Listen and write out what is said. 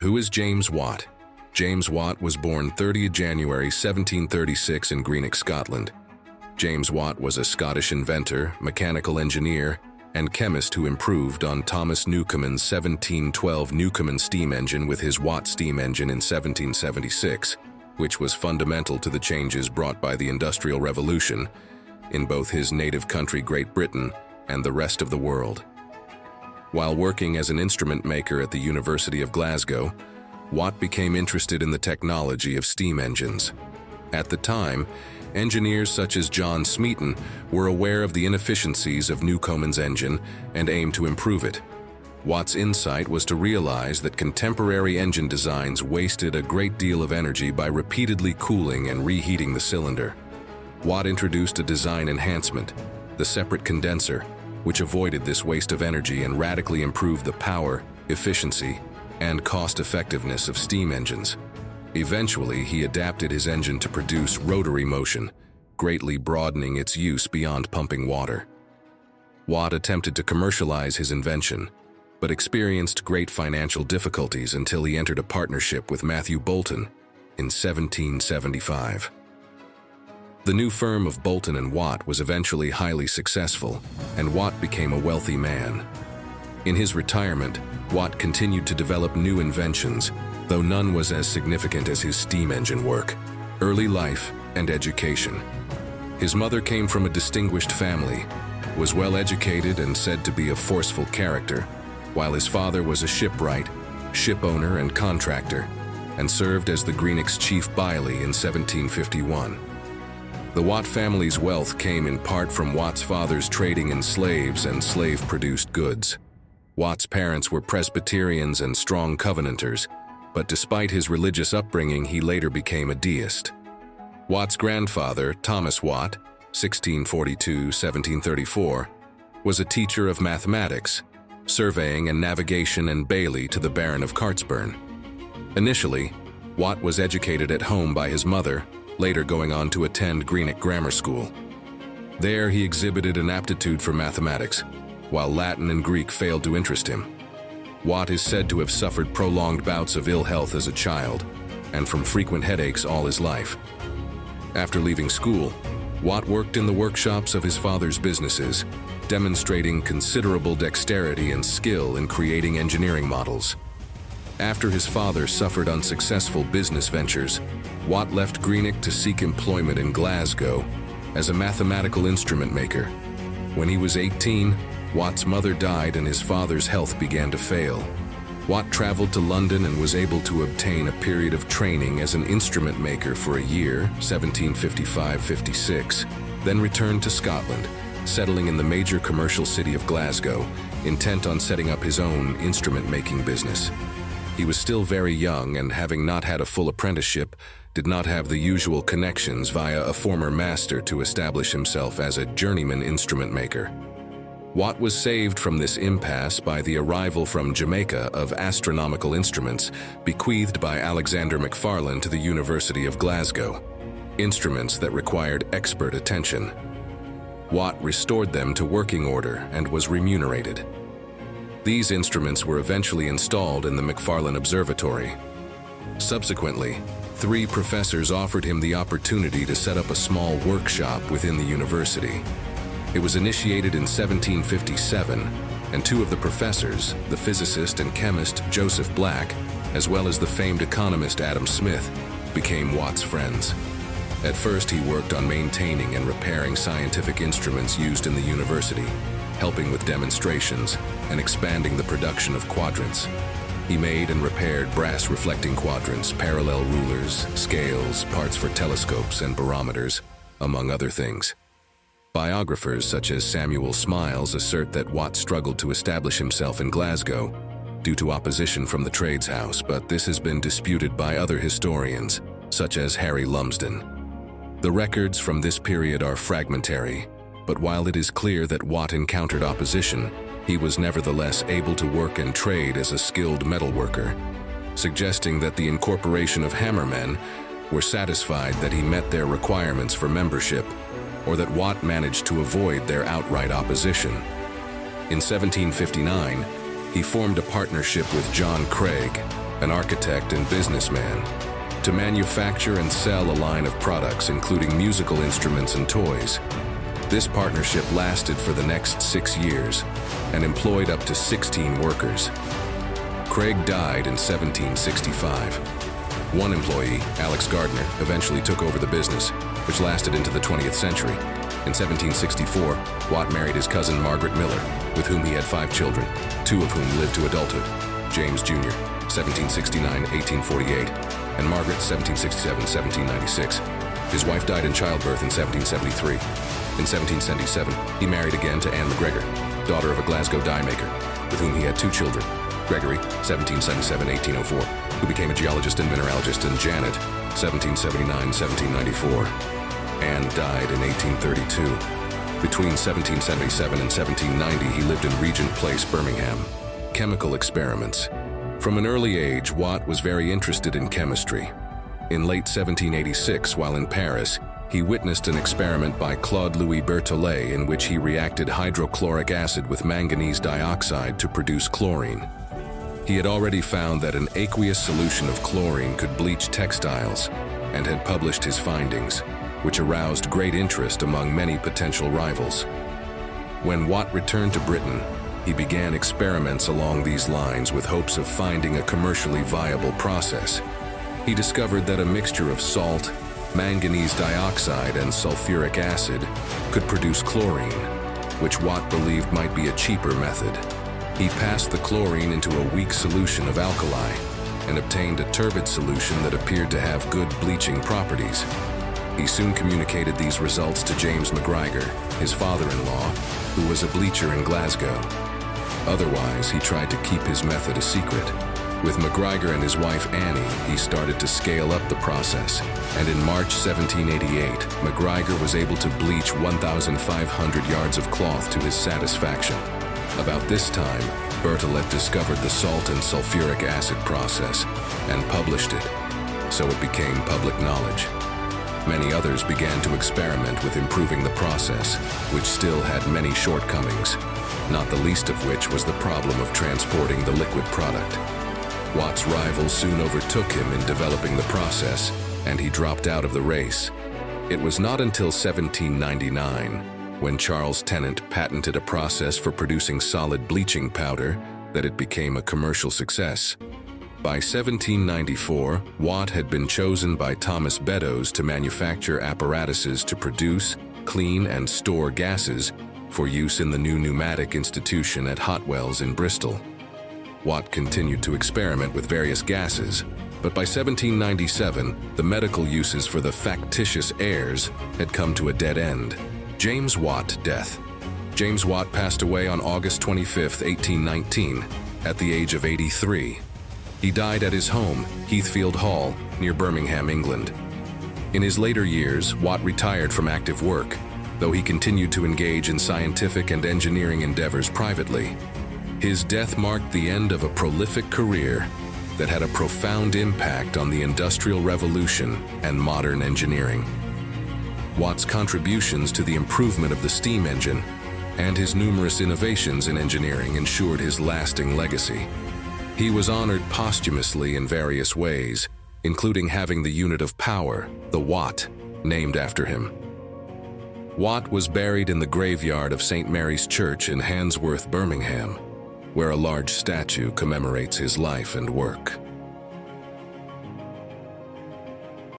Who is James Watt? James Watt was born 30 January 1736 in Greenock, Scotland. James Watt was a Scottish inventor, mechanical engineer, and chemist who improved on Thomas Newcomen's 1712 Newcomen steam engine with his Watt steam engine in 1776, which was fundamental to the changes brought by the Industrial Revolution in both his native country, Great Britain, and the rest of the world. While working as an instrument maker at the University of Glasgow, Watt became interested in the technology of steam engines. At the time, engineers such as John Smeaton were aware of the inefficiencies of Newcomen's engine and aimed to improve it. Watt's insight was to realize that contemporary engine designs wasted a great deal of energy by repeatedly cooling and reheating the cylinder. Watt introduced a design enhancement, the separate condenser, which avoided this waste of energy and radically improved the power, efficiency, and cost-effectiveness of steam engines. Eventually, he adapted his engine to produce rotary motion, greatly broadening its use beyond pumping water. Watt attempted to commercialize his invention, but experienced great financial difficulties until he entered a partnership with Matthew Boulton in 1775. The new firm of Boulton and Watt was eventually highly successful, and Watt became a wealthy man. In his retirement, Watt continued to develop new inventions, though none was as significant as his steam engine work. Early life and education. His mother came from a distinguished family, was well educated and said to be a forceful character, while his father was a shipwright, ship owner and contractor, and served as the Greenock's chief baillie in 1751. The Watt family's wealth came in part from Watt's father's trading in slaves and slave-produced goods. Watt's parents were Presbyterians and strong Covenanters, but despite his religious upbringing, he later became a deist. Watt's grandfather, Thomas Watt, 1642–1734, was a teacher of mathematics, surveying and navigation and baillie to the Baron of Cartsburn. Initially, Watt was educated at home by his mother, later going on to attend Greenock Grammar School. There he exhibited an aptitude for mathematics, while Latin and Greek failed to interest him. Watt is said to have suffered prolonged bouts of ill health as a child, and from frequent headaches all his life. After leaving school, Watt worked in the workshops of his father's businesses, demonstrating considerable dexterity and skill in creating engineering models. After his father suffered unsuccessful business ventures, Watt left Greenock to seek employment in Glasgow as a mathematical instrument maker. When he was 18, Watt's mother died and his father's health began to fail. Watt traveled to London and was able to obtain a period of training as an instrument maker for a year, 1755–56, then returned to Scotland, settling in the major commercial city of Glasgow, intent on setting up his own instrument-making business. He was still very young and, having not had a full apprenticeship, did not have the usual connections via a former master to establish himself as a journeyman instrument maker. Watt was saved from this impasse by the arrival from Jamaica of astronomical instruments bequeathed by Alexander Macfarlane to the University of Glasgow, instruments that required expert attention. Watt restored them to working order and was remunerated. These instruments were eventually installed in the Macfarlane Observatory. Subsequently, 3 professors offered him the opportunity to set up a small workshop within the university. It was initiated in 1757, and 2 of the professors, the physicist and chemist Joseph Black, as well as the famed economist Adam Smith, became Watt's friends. At first, he worked on maintaining and repairing scientific instruments used in the university, helping with demonstrations and expanding the production of quadrants. He made and repaired brass reflecting quadrants, parallel rulers, scales, parts for telescopes and barometers, among other things. Biographers such as Samuel Smiles assert that Watt struggled to establish himself in Glasgow due to opposition from the tradeshouse, but this has been disputed by other historians, such as Harry Lumsden. The records from this period are fragmentary, but while it is clear that Watt encountered opposition, he was nevertheless able to work and trade as a skilled metalworker, suggesting that the incorporation of hammermen were satisfied that he met their requirements for membership, or that Watt managed to avoid their outright opposition. In 1759, he formed a partnership with John Craig, an architect and businessman, to manufacture and sell a line of products including musical instruments and toys. This partnership lasted for the next 6 years and employed up to 16 workers. Craig died in 1765. One employee, Alex Gardner, eventually took over the business, which lasted into the 20th century. In 1764, Watt married his cousin Margaret Miller, with whom he had 5 children, 2 of whom lived to adulthood: James Jr., 1769-1848, and Margaret, 1767-1796. His wife died in childbirth in 1773. In 1777, he married again to Anne McGregor, daughter of a Glasgow dye maker, with whom he had 2 children: Gregory, 1777-1804, who became a geologist and mineralogist, and Janet, 1779-1794. Anne died in 1832. Between 1777 and 1790, he lived in Regent Place, Birmingham. Chemical experiments. From an early age, Watt was very interested in chemistry. In late 1786, while in Paris, he witnessed an experiment by Claude Louis Berthollet in which he reacted hydrochloric acid with manganese dioxide to produce chlorine. He had already found that an aqueous solution of chlorine could bleach textiles and had published his findings, which aroused great interest among many potential rivals. When Watt returned to Britain, he began experiments along these lines with hopes of finding a commercially viable process. He discovered that a mixture of salt, manganese dioxide, and sulfuric acid could produce chlorine, which Watt believed might be a cheaper method. He passed the chlorine into a weak solution of alkali and obtained a turbid solution that appeared to have good bleaching properties. He soon communicated these results to James McGregor, his father-in-law, who was a bleacher in Glasgow. Otherwise, he tried to keep his method a secret. With McGregor and his wife Annie, he started to scale up the process, and in March 1788, McGregor was able to bleach 1,500 yards of cloth to his satisfaction. About this time, Berthollet discovered the salt and sulfuric acid process and published it, so it became public knowledge. Many others began to experiment with improving the process, which still had many shortcomings, not the least of which was the problem of transporting the liquid product. Watt's rivals soon overtook him in developing the process, and he dropped out of the race. It was not until 1799, when Charles Tennant patented a process for producing solid bleaching powder, that it became a commercial success. By 1794, Watt had been chosen by Thomas Beddoes to manufacture apparatuses to produce, clean, and store gases for use in the new pneumatic institution at Hotwells in Bristol. Watt continued to experiment with various gases, but by 1797, the medical uses for the factitious airs had come to a dead end. James Watt death. James Watt passed away on August 25, 1819, at the age of 83. He died at his home, Heathfield Hall, near Birmingham, England. In his later years, Watt retired from active work, though he continued to engage in scientific and engineering endeavors privately. His death marked the end of a prolific career that had a profound impact on the Industrial Revolution and modern engineering. Watt's contributions to the improvement of the steam engine and his numerous innovations in engineering ensured his lasting legacy. He was honored posthumously in various ways, including having the unit of power, the watt, named after him. Watt was buried in the graveyard of St. Mary's Church in Handsworth, Birmingham, where a large statue commemorates his life and work.